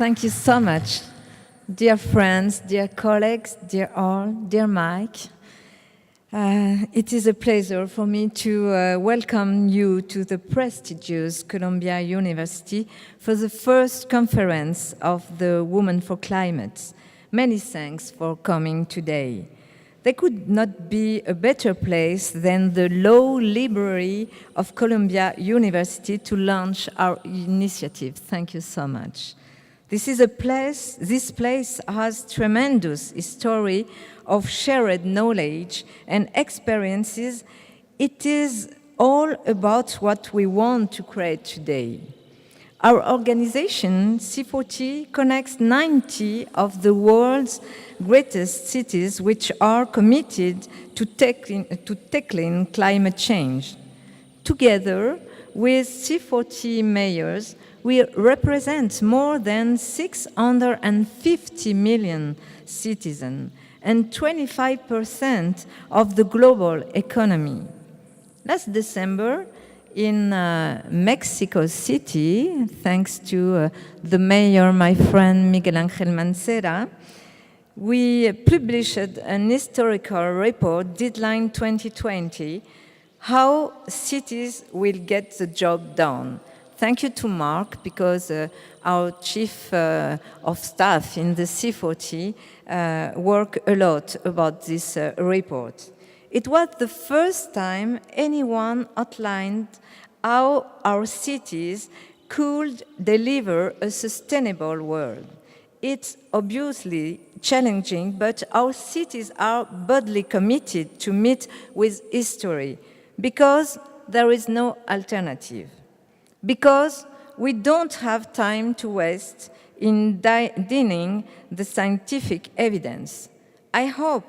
Thank you so much. Dear friends, dear colleagues, dear all, dear Mike. It is a pleasure for me to welcome you to the prestigious Columbia University for the first conference of the Women4Climate. Many thanks for coming today. There could not be a better place than the Law Library of Columbia University to launch our initiative. Thank you so much. This place has tremendous history of shared knowledge and experiences. It is all about what we want to create today. Our organization, C40, connects 90 of the world's greatest cities which are committed to tackling climate change. Together with C40 mayors, we represent more than 650 million citizens and 25% of the global economy. Last December, in Mexico City, thanks to the mayor, my friend Miguel Angel Mancera, we published an historical report, Deadline 2020, how cities will get the job done. Thank you to Mark, because our chief of staff in the C40 worked a lot about this report. It was the first time anyone outlined how our cities could deliver a sustainable world. It's obviously challenging, but our cities are boldly committed to meet with history because there is no alternative. Because we don't have time to waste in dining the scientific evidence. I hope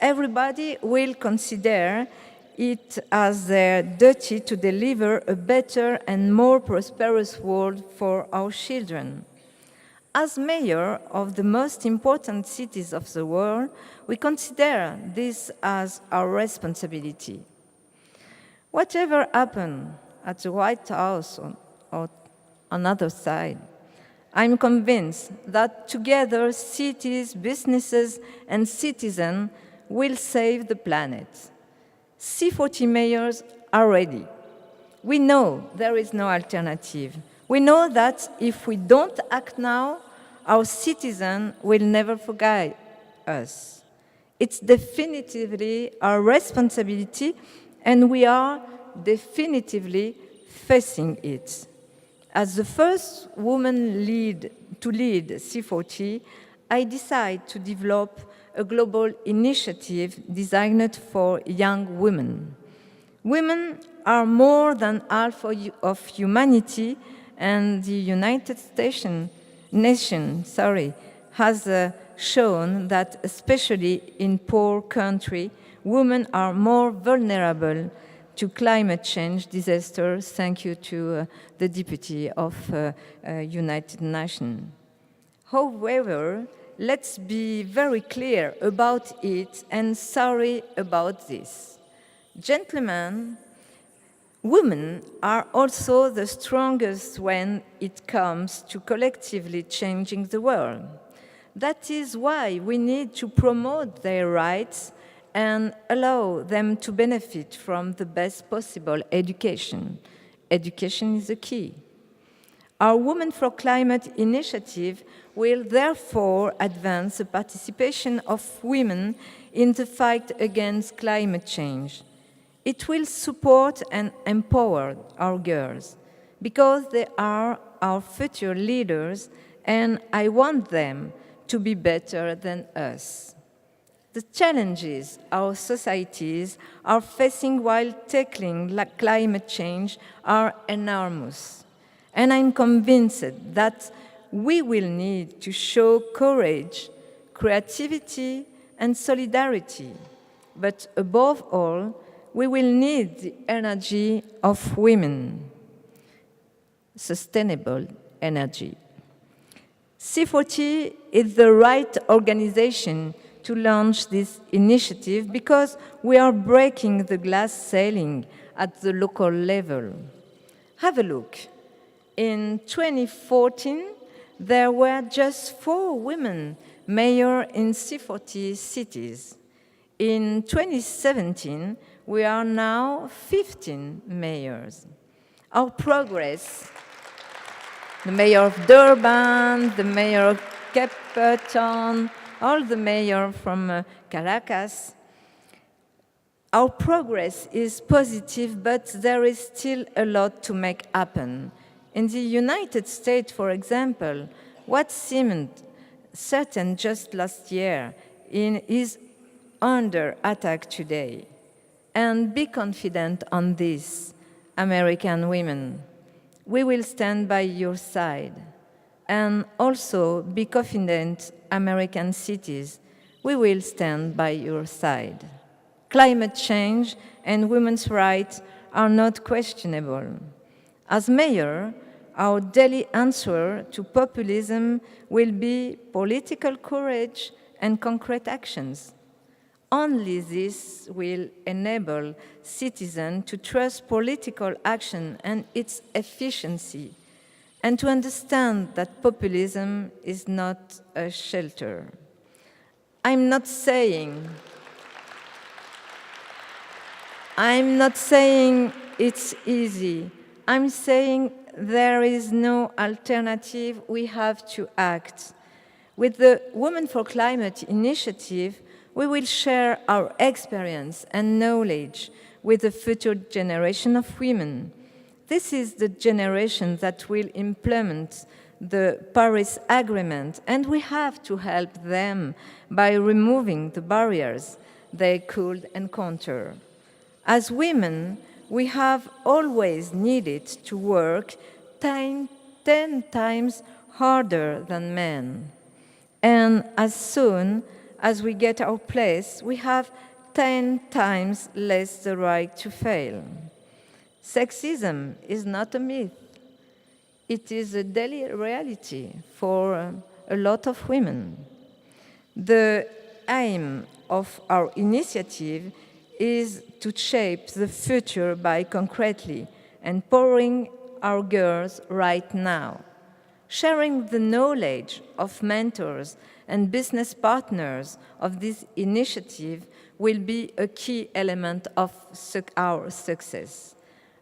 everybody will consider it as their duty to deliver a better and more prosperous world for our children. As mayor of the most important cities of the world, we consider this as our responsibility. Whatever happens at the White House or on the other side, I'm convinced that together cities, businesses, and citizens will save the planet. C40 mayors are ready. We know there is no alternative. We know that if we don't act now, our citizens will never forget us. It's definitively our responsibility, and we are definitively facing it. As the first woman to lead C40, I decided to develop a global initiative designed for young women. Women are more than half of humanity, and the United Nations has shown that, especially in poor countries, women are more vulnerable to climate change disasters. Thank you to the Deputy of United Nations. However, let's be very clear about it and sorry about this. Gentlemen, women are also the strongest when it comes to collectively changing the world. That is why we need to promote their rights and allow them to benefit from the best possible education. Education is the key. Our Women4Climate initiative will therefore advance the participation of women in the fight against climate change. It will support and empower our girls because they are our future leaders, and I want them to be better than us. The challenges our societies are facing while tackling climate change are enormous. And I'm convinced that we will need to show courage, creativity, and solidarity. But above all, we will need the energy of women, sustainable energy. C40 is the right organization to launch this initiative because we are breaking the glass ceiling at the local level. Have a look. In 2014, there were just 4 women mayors in C40 cities. In 2017, we are now 15 mayors. Our progress, the mayor of Durban, the mayor of Cape Town, all the mayors from Caracas, our progress is positive, but there is still a lot to make happen. In the United States, for example, what seemed certain just last year is under attack today. And be confident on this, American women. We will stand by your side. And also be confident, American cities. We will stand by your side. Climate change and women's rights are not questionable. As mayor, our daily answer to populism will be political courage and concrete actions. Only this will enable citizens to trust political action and its efficiency, and to understand that populism is not a shelter. I'm not saying it's easy. I'm saying there is no alternative. We have to act. With the Women4Climate initiative, we will share our experience and knowledge with the future generation of women. This is the generation that will implement the Paris Agreement, and we have to help them by removing the barriers they could encounter. As women, we have always needed to work 10 times harder than men. And as soon as we get our place, we have 10 times less the right to fail. Sexism is not a myth. It is a daily reality for a lot of women. The aim of our initiative is to shape the future by concretely empowering our girls right now. Sharing the knowledge of mentors and business partners of this initiative will be a key element of our success.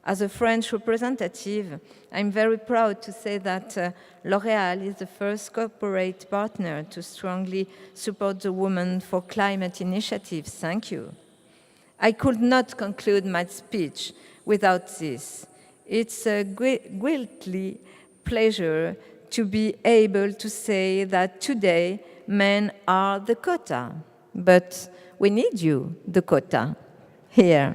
As a French representative, I'm very proud to say that L'Oréal is the first corporate partner to strongly support the Women4Climate initiative. Thank you. I could not conclude my speech without this. It's a greatly pleasure to be able to say that today men are the quota, but we need you, the quota, here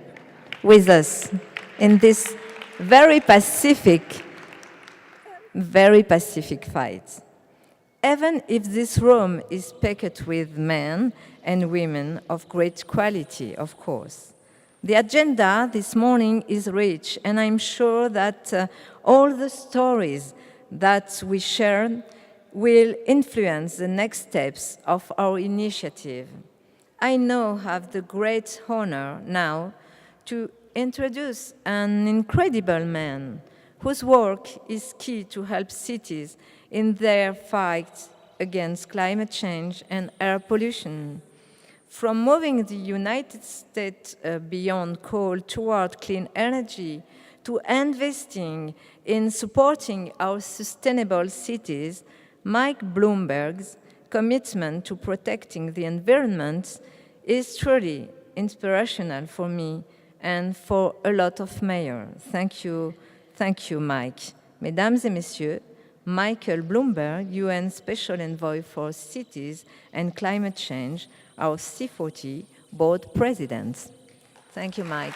with us in this very pacific fight. Even if this room is packed with men and women of great quality, of course. The agenda this morning is rich, and I'm sure that all the stories that we share will influence the next steps of our initiative. I now have the great honor now to introduce an incredible man whose work is key to help cities in their fight against climate change and air pollution. From moving the United States beyond coal toward clean energy, to investing in supporting our sustainable cities, Mike Bloomberg's commitment to protecting the environment is truly inspirational for me and for a lot of mayors. Thank you, Mike. Mesdames et messieurs, Michael Bloomberg, UN Special Envoy for Cities and Climate Change, our C40 board president. Thank you, Mike.